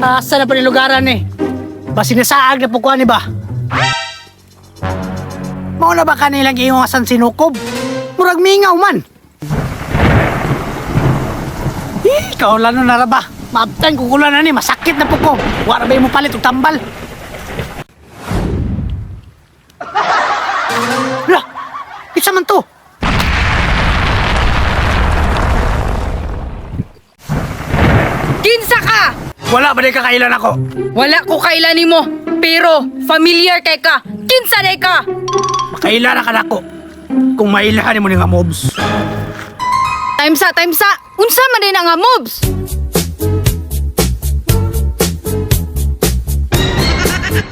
Asa na pa ni lugaran eh? Ba sinasaag na po ko ni ba? Mao na ba kanilang iwasan sinukob? Murag mingaw man. Ikaw lalo na ra ba? Maabtan ko kulan na ni, masakit na po ko. Wala ba mo palit o tambal? Lah, isa man to. Kinsa ka? Wala ba di kakailan ako? Wala ko kailan nimo, pero familiar kay ka. Kinsa day ka? Makailan na ka na ako. Kung mailahan mo nga mobs. Time sa. Unsa man din nga moves?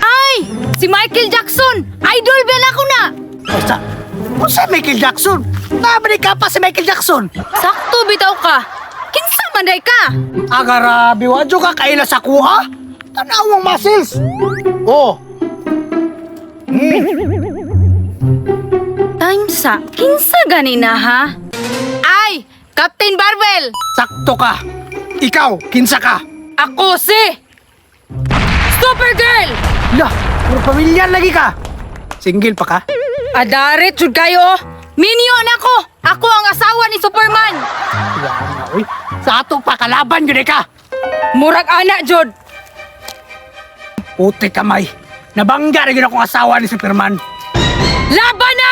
Ay, si Michael Jackson. Idol ba na ko na? Basta, kung sa Michael Jackson, nabalik ka pa si Michael Jackson. Sakto bitaw ka. Kinsa man day ka? Agarabi, wadyo ka kaila sa kuha? Tanawang muscles. Oh. Time sa. Kinsa gani na ha? Ay, Captain Barbell. Sakto ka. Ikaw, kinsa ka? Ako si Supergirl. Lah, puro pamilyar lagi ka. Single pa ka? Adaret jud kayo. Minion ako. Ako ang asawa ni Superman. Wala na, uy. Sa ato pa, kalaban yun ka. Murag anak jud. Puti kamay. Nabangga rin akong asawa ni Superman. Laban na!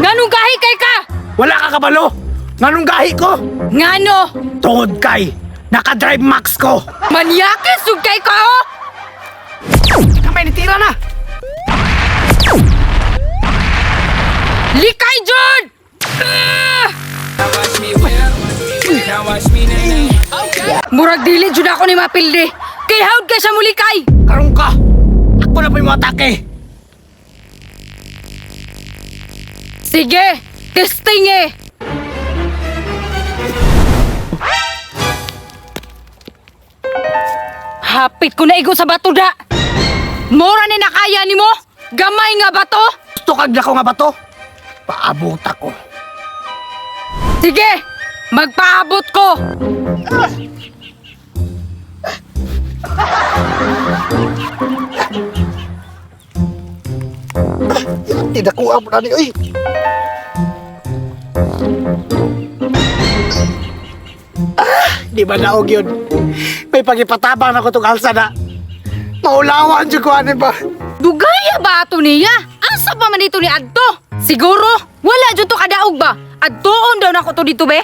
Nganong gahi kay ka? Wala ka kabalo. Nganong gahi ko? Ngano? Tungod kay. Nakadrive max ko. Manyakis sug kay ka oh! Kamay, nitira na. Likay jud! Murag dili jud ako ni mapildi. Kay hawd ka siya mulikay. Karong ka. Ako na pa yung atake. Sige, testing eh. Hapit ko na igo sa bato da. Mora ni nakaya ni mo? Gamay nga bato? Gusto kag ko nga ba to? Paabot ako. Sige, magpaabot ko. Tidak ko mo na ni, uy. Di ba naog yun? May pagipatabang ako itong alsa na. Maulawan dyan ko ano ba? Dugaya ba ato niya? Asa pa man dito ni Adto? Siguro, wala dyan to kadaog ba? Adtoon daw na ko to dito be?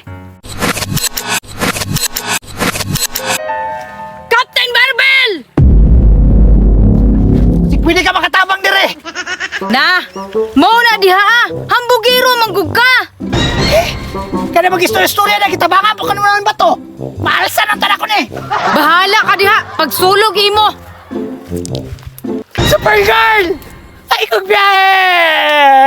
Captain Barbell! Pwede ka makatabang dire. Na, mau na diha ah! Hambugiro manggug ka! Kada mag-istorya na kita baka po kanunan ba to? Maalsa ng tala ko ni. Bahala ka diha, pagsulog imo! Supergirl! Ay kong biyahe!